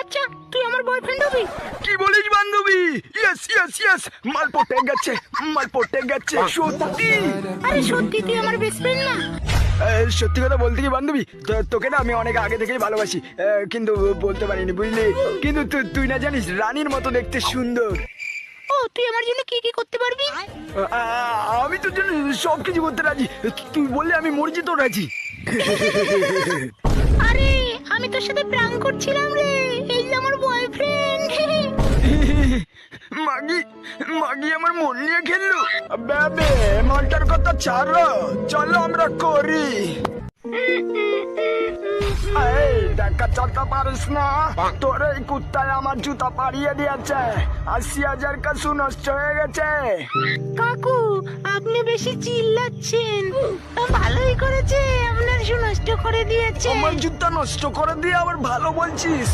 আচ্ছা তুই আমার বয়ফ্রেন্ড হবি? কি বলিস বান্ধবী? ইয়েস ইয়েস ইয়েস, মাল পটে গেছে, মাল পটে গেছে সত্যি। আরে সত্যি তুই আমার বেস্ট ফ্রেন্ড না? সত্যি কথা বলতে কি বান্ধবী, তোকে না আমি অনেক আগে থেকেই ভালোবাসি, কিন্তু বলতে পারিনি বুঝলি। কিন্তু তুই না জানিস রানীর মতো দেখতে সুন্দর। ও তুই আমার জন্য কি কি করতে পারবি? আমি তোর জন্য সবকিছু করতে রাজি, তুই বললে আমি মরে যেতেও রাজি। আরে আমি তোর সাথে প্র্যাঙ্ক করছিলাম রে, এই যে আমার বয়ফ্রেন্ড। মাগি মাগি আমার মন নিয়ে খেললো। বেবে মনটার কথা ছাড়ো, চলো আমরা করি। এই দেখা চলতে পারিস না, তোর এই কুত্তায় আমার জুতা পাড়িয়ে দিয়েছে, ৮০,০০০ কাছু নষ্ট হয়ে গেছে। কাকু আপনি বেশি চিল্লাচ্ছেন, ভালোই করেছে আপনার শু নষ্ট করে দিয়েছে। আমার জুতা নষ্ট করে দিয়ে আবার ভালো বলছিস?